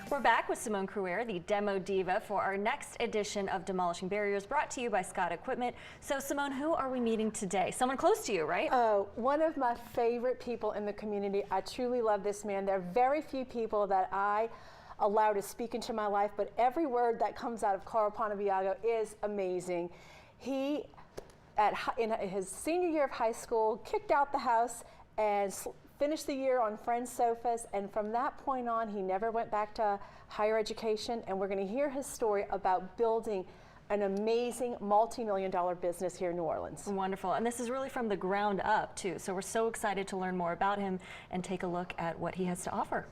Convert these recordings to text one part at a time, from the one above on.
We're back with Simone Cruer, the Demo Diva, for our next edition of Demolishing Barriers, brought to you by Scott Equipment. So, Simone, who are we meeting today? Someone close to you, right? Oh, one of my favorite people in the community. I truly love this man. There are very few people that I allow to speak into my life, but every word that comes out of Carl Panebiango is amazing. He, in his senior year of high school, kicked out the house and finished the year on friends' sofas, and from that point on, he never went back to higher education, and we're going to hear his story about building an amazing multi-million-dollar business here in New Orleans. Wonderful, and this is really from the ground up, too, so we're so excited to learn more about him and take a look at what he has to offer.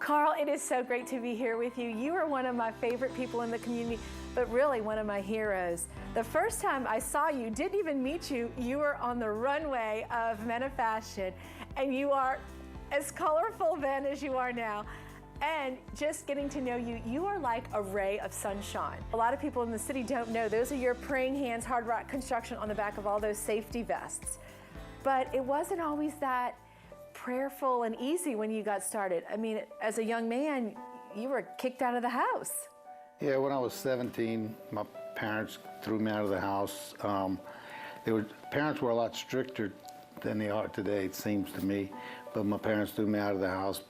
Carl, it is so great to be here with you. You are one of my favorite people in the community, but really one of my heroes. The first time I saw you, didn't even meet you, you were on the runway of Men of Fashion, and you are as colorful then as you are now. And just getting to know you, you are like a ray of sunshine. A lot of people in the city don't know, those are your praying hands, Hard Rock Construction on the back of all those safety vests. But it wasn't always that prayerful and easy when you got started. I mean, as a young man, you were kicked out of the house. Yeah, when I was 17, my parents threw me out of the house. Parents were a lot stricter than they are today, it seems to me. But my parents threw me out of the house.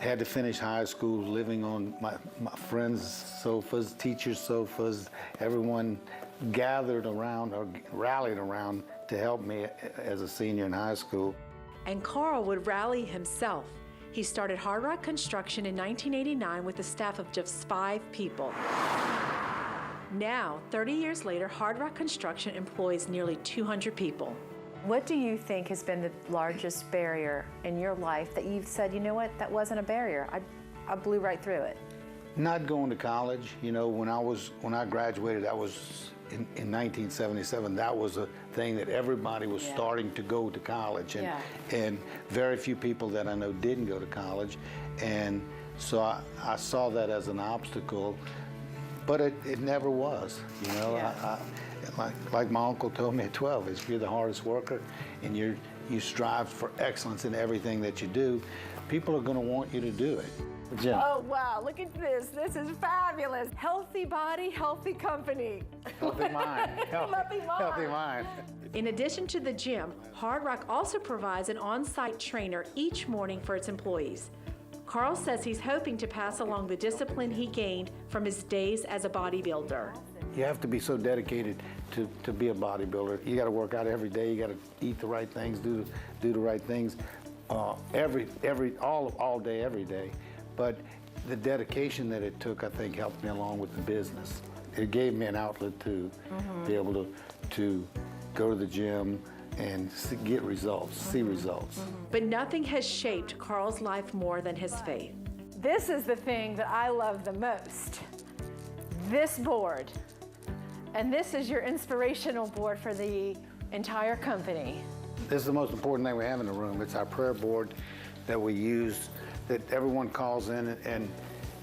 Had to finish high school living on my friends' sofas, teachers' sofas. Everyone gathered around or rallied around to help me as a senior in high school. And Carl would rally himself. He started Hard Rock Construction in 1989 with a staff of just 5 people. Now, 30 years later, Hard Rock Construction employs nearly 200 people. What do you think has been the largest barrier in your life that you've said, you know what, that wasn't a barrier, I blew right through it? Not going to college. You know, when I graduated, that was in 1977, that was a thing that everybody was starting to go to college, and very few people that I know didn't go to college, and so I saw that as an obstacle, but it never was. You know, like my uncle told me at 12, if you're the hardest worker and you strive for excellence in everything that you do, people are going to want you to do it. Jim. Oh, wow, look at this. This is fabulous. Healthy body, healthy company. Healthy mind. Healthy mind. Healthy mind. In addition to the gym, Hard Rock also provides an on-site trainer each morning for its employees. Carl says he's hoping to pass along the discipline he gained from his days as a bodybuilder. You have to be so dedicated to be a bodybuilder. You got to work out every day. You got to eat the right things, do the right things, all day, every day. But the dedication that it took, I think, helped me along with the business. It gave me an outlet to be able to go to the gym and get results, see results. But nothing has shaped Carl's life more than his faith. This is the thing that I love the most. This board. And this is your inspirational board for the entire company. This is the most important thing we have in the room. It's our prayer board that we use, that everyone calls in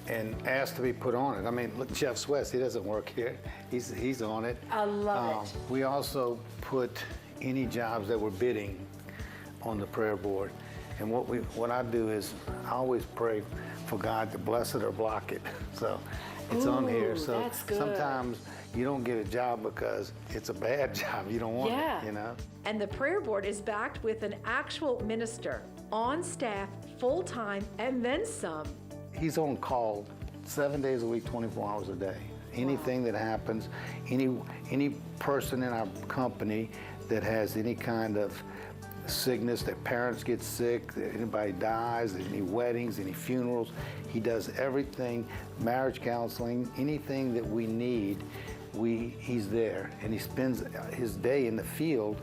and asks to be put on it. I mean, look, Jeff Sweats, he doesn't work here. He's on it. I love it. We also put any jobs that we're bidding on the prayer board. And what I do is I always pray for God to bless it or block it. So it's on here. So sometimes you don't get a job because it's a bad job. You don't want it, you know? And the prayer board is backed with an actual minister on staff, full-time, and then some. He's on call 7 days a week, 24 hours a day. Anything that happens, any person in our company that has any kind of sickness, that parents get sick, that anybody dies, any weddings, any funerals, he does everything, marriage counseling, anything that we need, he's there. And he spends his day in the field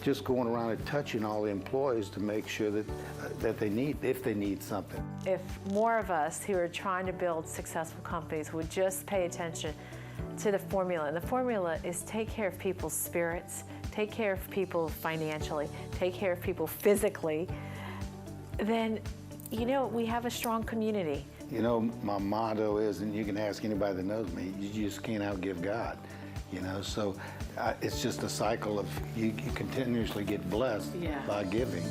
just going around and touching all the employees to make sure that they need, if they need something. If more of us who are trying to build successful companies would just pay attention to the formula, and the formula is take care of people's spirits, take care of people financially, take care of people physically, then, you know, we have a strong community. You know, my motto is, and you can ask anybody that knows me, you just can't outgive God. You know, so it's just a cycle of you continuously get blessed by giving.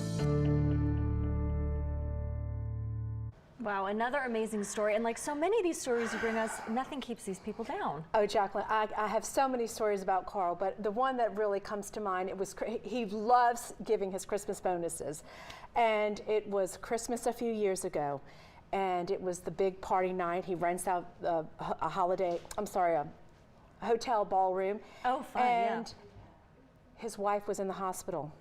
Wow, another amazing story. And like so many of these stories you bring us, nothing keeps these people down. Oh, Jacqueline, I have so many stories about Carl, but the one that really comes to mind, he loves giving his Christmas bonuses. And it was Christmas a few years ago, and it was the big party night. He rents out a hotel ballroom. Oh, fun, and his wife was in the hospital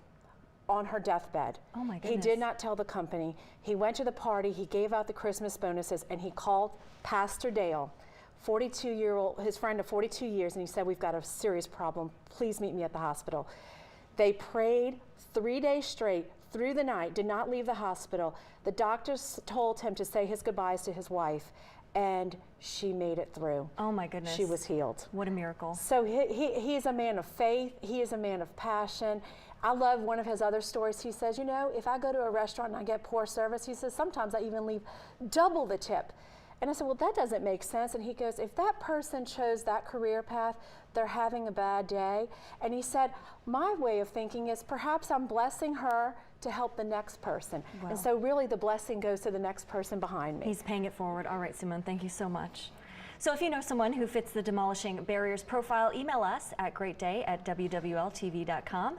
on her deathbed. Oh my goodness. He did not tell the company. He went to the party, he gave out the Christmas bonuses, and he called Pastor Dale, his friend of 42 years, and he said, we've got a serious problem. Please meet me at the hospital. They prayed 3 days straight through the night, did not leave the hospital. The doctors told him to say his goodbyes to his wife, and she made it through. Oh my goodness. She was healed. What a miracle. So he is a man of faith. He is a man of passion. I love one of his other stories. He says, you know, if I go to a restaurant and I get poor service, he says, sometimes I even leave double the tip. And I said, well, that doesn't make sense. And he goes, if that person chose that career path, they're having a bad day. And he said, my way of thinking is perhaps I'm blessing her to help the next person. Wow. And so really the blessing goes to the next person behind me. He's paying it forward. All right, Simone, thank you so much. So if you know someone who fits the Demolishing Barriers profile, email us at greatday@wwltv.com.